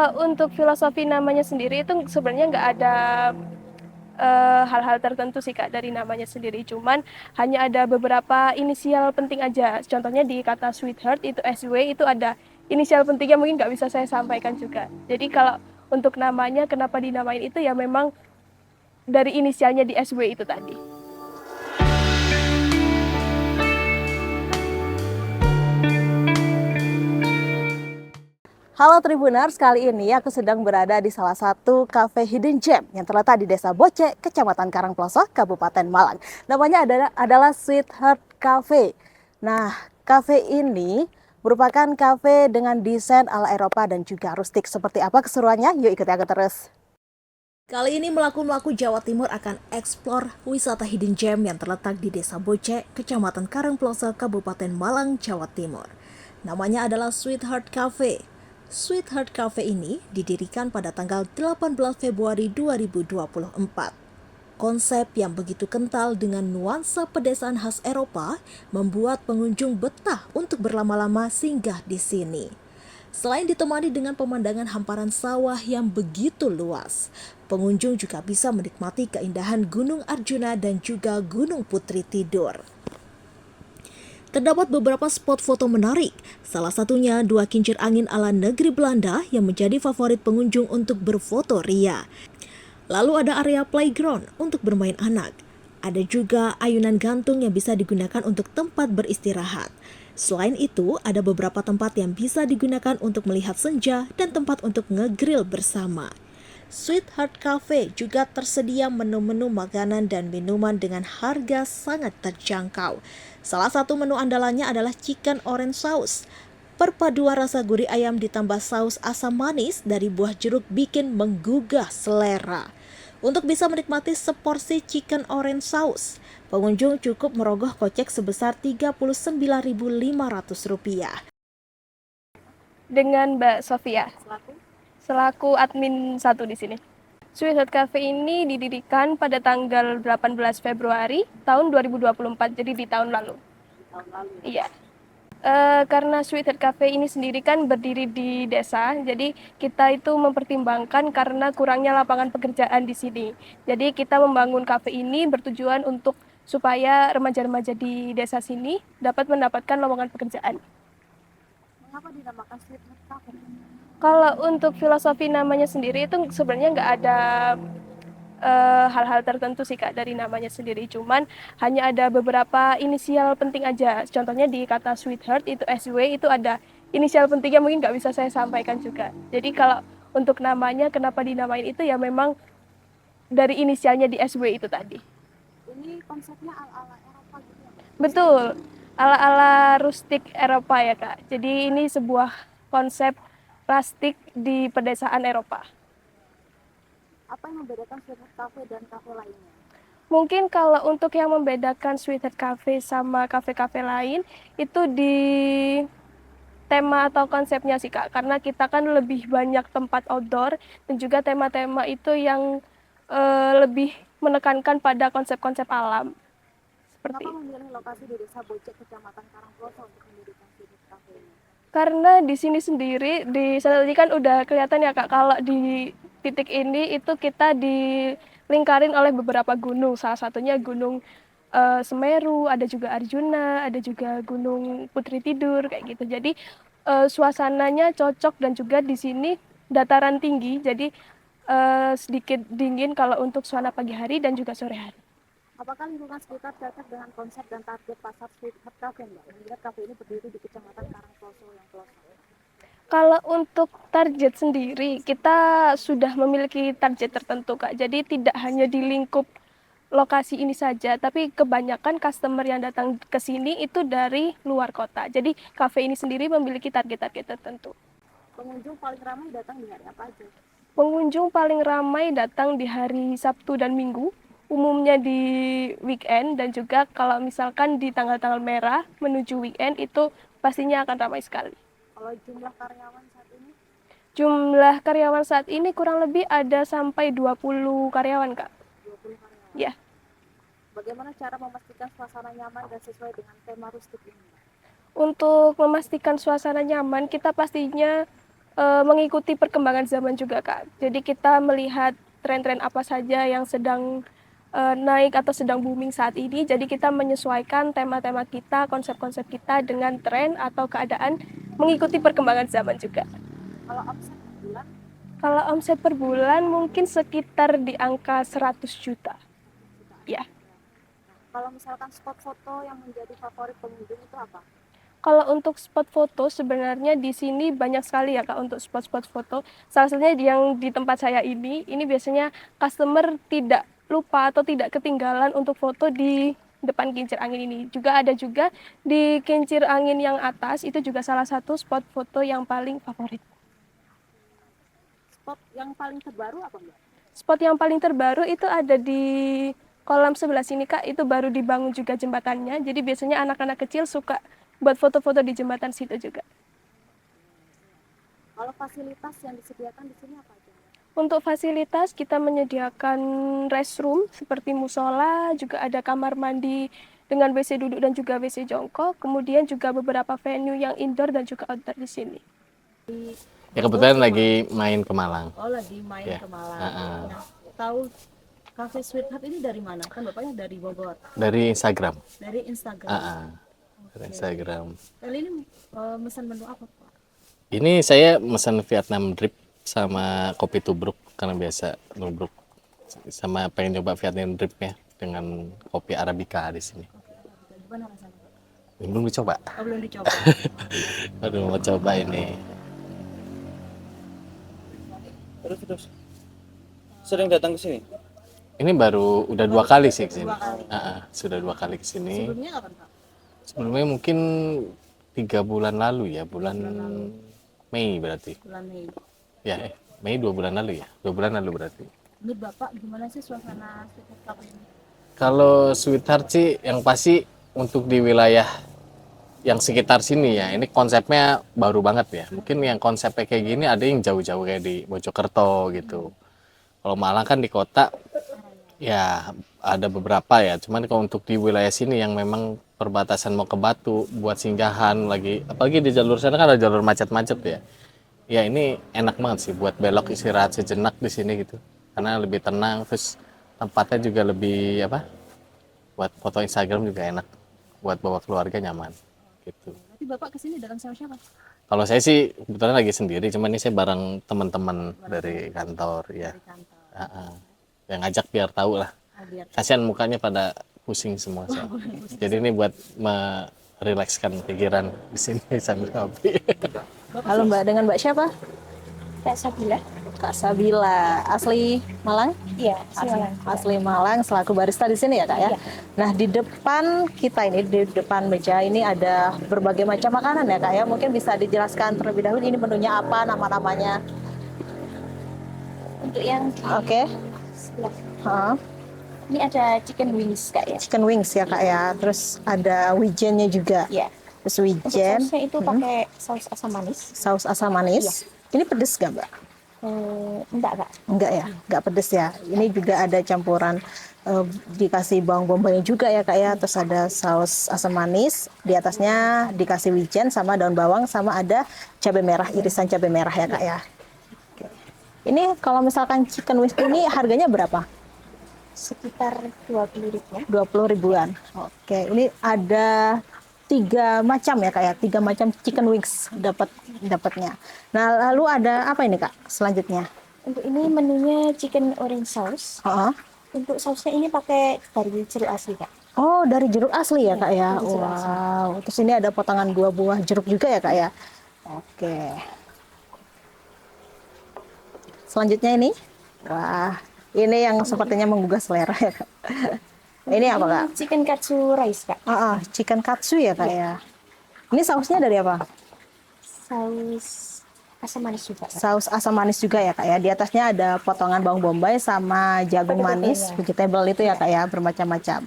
Kalau untuk filosofi namanya sendiri itu sebenarnya nggak ada hal-hal tertentu sih Kak dari namanya sendiri. Cuman hanya ada beberapa inisial penting aja. Contohnya di kata sweetheart itu SW itu ada inisial pentingnya mungkin nggak bisa saya sampaikan juga. Jadi kalau untuk namanya kenapa dinamain itu ya memang dari inisialnya di SW itu tadi. Halo Tribuners, kali ini aku sedang berada di salah satu cafe hidden gem yang terletak di Desa Boce, Kecamatan Karangploso, Kabupaten Malang. Namanya adalah Sweetheart Cafe. Nah, cafe ini merupakan cafe dengan desain ala Eropa dan juga rustik. Seperti apa keseruannya? Yuk ikuti aku terus. Kali ini Melaku-Melaku Jawa Timur akan eksplor wisata hidden gem yang terletak di Desa Boce, Kecamatan Karangploso, Kabupaten Malang, Jawa Timur. Namanya adalah Sweetheart Cafe. Sweetheart Cafe ini didirikan pada tanggal 18 Februari 2024. Konsep yang begitu kental dengan nuansa pedesaan khas Eropa membuat pengunjung betah untuk berlama-lama singgah di sini. Selain ditemani dengan pemandangan hamparan sawah yang begitu luas, pengunjung juga bisa menikmati keindahan Gunung Arjuna dan juga Gunung Putri Tidur. Terdapat beberapa spot foto menarik, salah satunya dua kincir angin ala negeri Belanda yang menjadi favorit pengunjung untuk berfoto ria. Lalu ada area playground untuk bermain anak. Ada juga ayunan gantung yang bisa digunakan untuk tempat beristirahat. Selain itu, ada beberapa tempat yang bisa digunakan untuk melihat senja dan tempat untuk ngegrill bersama. Sweetheart Cafe juga tersedia menu-menu makanan dan minuman dengan harga sangat terjangkau. Salah satu menu andalannya adalah chicken orange sauce. Perpaduan rasa gurih ayam ditambah saus asam manis dari buah jeruk bikin menggugah selera. Untuk bisa menikmati seporsi chicken orange sauce, pengunjung cukup merogoh kocek sebesar Rp39.500. Dengan Mbak Sofia selaku admin satu di sini. Sweetheart Cafe ini didirikan pada tanggal 18 Februari tahun 2024, jadi di tahun lalu. Iya. Karena Sweetheart Cafe ini sendiri kan berdiri di desa, jadi kita itu mempertimbangkan karena kurangnya lapangan pekerjaan di sini. Jadi kita membangun cafe ini bertujuan untuk supaya remaja-remaja di desa sini dapat mendapatkan lowongan pekerjaan. Mengapa dinamakan Sweetheart Cafe? Kalau untuk filosofi namanya sendiri itu sebenarnya nggak ada hal-hal tertentu sih Kak dari namanya sendiri. Cuman hanya ada beberapa inisial penting aja. Contohnya di kata sweetheart itu SW itu ada inisial pentingnya mungkin nggak bisa saya sampaikan juga. Jadi kalau untuk namanya kenapa dinamain itu ya memang dari inisialnya di SW itu tadi. Ini konsepnya ala-ala Eropa gitu ya? Betul, ala-ala rustik Eropa ya Kak. Jadi ini sebuah konsep plastik di pedesaan Eropa. Apa yang membedakan Sweetheart Cafe dan kafe lainnya? Mungkin kalau untuk yang membedakan Sweetheart Cafe sama kafe-kafe lain itu di tema atau konsepnya sih Kak. Karena kita kan lebih banyak tempat outdoor dan juga tema-tema itu yang lebih menekankan pada konsep-konsep alam. Seperti Kenapa itu. memilih lokasi di Desa Bocek, Kecamatan Karangploso untuk mendirikan Sweetheart Cafe ini? Karena di sini sendiri, di sana tadi kan udah kelihatan ya Kak, kalau di titik ini itu kita dilingkarin oleh beberapa gunung. Salah satunya Gunung Semeru, ada juga Arjuna, ada juga Gunung Putri Tidur, kayak gitu. Jadi suasananya cocok dan juga di sini dataran tinggi, jadi sedikit dingin kalau untuk suasana pagi hari dan juga sore hari. Apakah lingkungan sekitar cocok dengan konsep dan target pasar Sweetheart Cafe, Mbak? Mengingat kafe ini berdiri di Kecamatan Karangploso yang pelosok. Kalau untuk target sendiri, kita sudah memiliki target tertentu, Kak. Jadi tidak hanya di lingkup lokasi ini saja, tapi kebanyakan customer yang datang ke sini itu dari luar kota. Jadi kafe ini sendiri memiliki target-target tertentu. Pengunjung paling ramai datang di hari apa aja? Pengunjung paling ramai datang di hari Sabtu dan Minggu, umumnya di weekend dan juga kalau misalkan di tanggal-tanggal merah menuju weekend itu pastinya akan ramai sekali. Kalau jumlah karyawan saat ini? Jumlah karyawan saat ini kurang lebih ada sampai 20 karyawan, Kak. 20 karyawan. Ya. Bagaimana cara memastikan suasana nyaman dan sesuai dengan tema rustik ini? Untuk memastikan suasana nyaman, kita pastinya mengikuti perkembangan zaman juga, Kak. Jadi kita melihat tren-tren apa saja yang sedang naik atau sedang booming saat ini. Jadi kita menyesuaikan tema-tema kita, konsep-konsep kita dengan tren atau keadaan mengikuti perkembangan zaman juga. Kalau omset per bulan? Kalau omset per bulan mungkin sekitar di angka 100 juta. Ya. Kalau misalkan spot foto yang menjadi favorit pengunjung itu apa? Kalau untuk spot foto sebenarnya di sini banyak sekali ya Kak untuk spot-spot foto. Salah satunya yang di tempat saya ini biasanya customer tidak lupa atau tidak ketinggalan untuk foto di depan kincir angin ini. Juga ada juga di kincir angin yang atas itu juga salah satu spot foto yang paling favorit. Spot yang paling terbaru apa Mbak? Spot yang paling terbaru itu ada di kolam sebelah sini Kak, itu baru dibangun juga jembatannya. Jadi biasanya anak-anak kecil suka buat foto-foto di jembatan situ juga. Kalau fasilitas yang disediakan di sini apa aja? Untuk fasilitas kita menyediakan restroom seperti musola, juga ada kamar mandi dengan WC duduk dan juga WC jongkok. Kemudian juga beberapa venue yang indoor dan juga outdoor di sini. Ya kebetulan lagi main ke Malang. Oh lagi main Ya. ke Malang. Uh-uh. Nah, tahu Cafe Sweetheart ini dari mana? Kan bapaknya dari Bogor. Dari Instagram. Dari Instagram. Dari Instagram. Kali ini pesan menu apa Pak? Ini saya pesan Vietnam drip sama kopi tubruk karena biasa nubruk. Sama pengen coba Vietnam dripnya dengan kopi Arabica di sini. Gimana rasanya Pak? Belum dicoba. Oh, belum dicoba. Aduh mau coba ini. Terus sering datang ke sini? Ini baru udah 2 kali sih ke sini. Dua kali. Sudah 2 kali ke sini. Sebelumnya kapan Pak? Sebelumnya mungkin 3 bulan lalu ya, bulan Mei berarti. Bulan Mei. Ya, Mei 2 bulan lalu ya. 2 bulan lalu berarti. Menurut Bapak gimana sih suasana Sweetheart Cafe ini? Kalau Sweetheart sih yang pasti untuk di wilayah yang sekitar sini ya, ini konsepnya baru banget ya. Mungkin yang konsepnya kayak gini ada yang jauh-jauh kayak di Mojokerto gitu. Kalau Malang kan di kota ya ada beberapa ya. Cuman kalau untuk di wilayah sini yang memang perbatasan mau ke Batu buat singgahan lagi, apalagi di jalur sana kan ada jalur macet-macet ya. Ya ini enak banget sih buat belok istirahat sejenak di sini gitu. Karena lebih tenang, terus tempatnya juga lebih apa? Buat foto Instagram juga enak. Buat bawa keluarga nyaman gitu. Berarti Bapak kesini dalam sama siapa? Kalau saya sih kebetulan lagi sendiri, cuman ini saya bareng teman-teman dari kantor ya. Dari kantor. Yang ngajak biar tahu lah. Biar Kasihan mukanya pada pusing semua. Jadi ini buat merilekskan pikiran di sini sambil ngopi. Halo Mbak, dengan Mbak siapa? Kak Sabila? Kak Sabila, asli Malang? Iya, Asli Malang, selaku barista di sini ya Kak ya? Nah di depan kita ini, di depan meja ini ada berbagai macam makanan ya Kak ya? Mungkin bisa dijelaskan terlebih dahulu ini menunya apa, nama-namanya? Untuk yang Oke. Hah, ini ada chicken wings Kak ya. chicken wings ya Kak ya, terus ada wijennya juga. Iya. Terus Untuk wijen, sausnya itu pakai saus asam manis. saus asam manis. Ini pedes gak Mbak? Enggak Kak. Enggak ya, enggak pedes ya. Ini juga ada campuran dikasih bawang bombaynya juga ya Kak ya. Terus ada saus asam manis, di atasnya dikasih wijen sama daun bawang sama ada cabai merah, irisan cabai merah ya Kak ya. Oke. Ini kalau misalkan chicken wings ini harganya berapa? Sekitar 20.000 ya. 20 ribuan. Oke, ini ada 3 macam ya Kak ya, 3 macam chicken wings dapatnya. Nah, lalu ada apa ini Kak selanjutnya? Untuk ini menunya chicken orange sauce. Heeh. Untuk sausnya ini pakai dari jeruk asli Kak. Oh, dari jeruk asli ya Kak ya. dari jeruk asli. Wow. Terus ini ada potongan 2 buah jeruk juga ya Kak ya. Oke. Selanjutnya ini. Wah, ini yang sepertinya menggugah selera ya Kak. Ini apa Kak? Chicken katsu rice Kak. Chicken katsu ya Kak ya. Ini sausnya dari apa? Saus asam manis juga Kak. Saus asam manis juga ya Kak ya. Di atasnya ada potongan bawang bombay sama jagung manis, vegetable itu ya Kak ya, bermacam-macam.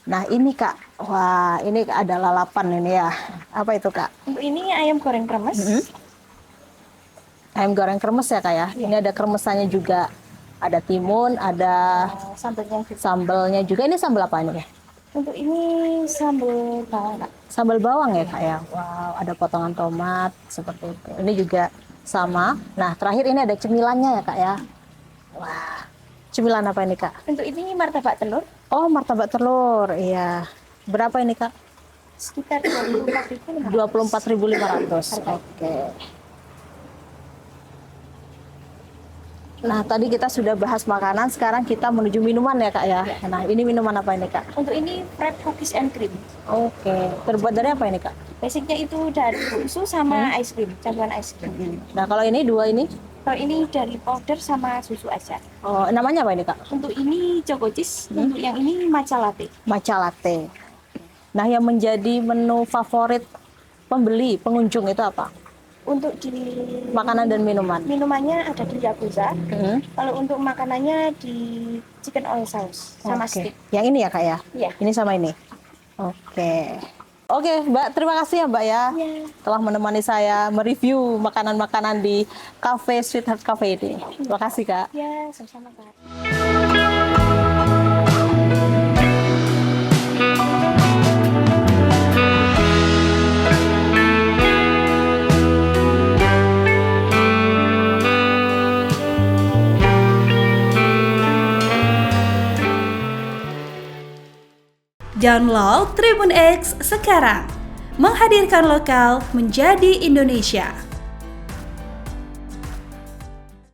Nah ini Kak, wah ini ada lalapan ini ya. Apa itu Kak? Untuk ini ayam goreng kremes. Ayam goreng kremes ya Kak ya. Ini ada kremesannya juga. Ada timun, ada Sambelnya juga. sambalnya juga. Ini sambal apa ini ya? Untuk ini sambal bawang Kak. Sambal bawang ya Kak ya. Wow, ada potongan tomat seperti itu. Ini juga sama. Nah, terakhir ini ada cemilannya ya Kak ya. Wah, cemilan apa ini Kak? Untuk ini martabak telur Oh, martabak telur. Iya. Berapa ini Kak? sekitar 24.500. 24.500. Oke. Nah, tadi kita sudah bahas makanan, sekarang kita menuju minuman ya Kak ya. Nah, ini minuman apa ini Kak? Untuk ini Fred cookies and cream. Oke. Terbuat dari apa ini Kak? Basicnya itu dari susu sama ice cream, campuran ice cream. Nah, kalau ini dua ini? Kalau ini dari powder sama susu aja. Oh, namanya apa ini Kak? Untuk ini choco cheese, untuk yang ini matcha latte. Matcha latte. Nah, yang menjadi menu favorit pembeli, pengunjung itu apa? Untuk di Makanan dan minuman. minumannya ada di yakuza. Hmm. Kalau untuk makanannya di chicken oil sauce sama Oke. steak. Yang ini ya Kak ya? Iya. Ini sama ini? Oke. Oke Mbak, terima kasih ya Mbak ya. Iya. Telah menemani saya mereview makanan-makanan di Cafe Sweetheart Cafe ini. Terima kasih Kak. Ya, sama-sama Kak. Download Tribun X sekarang, menghadirkan lokal menjadi Indonesia.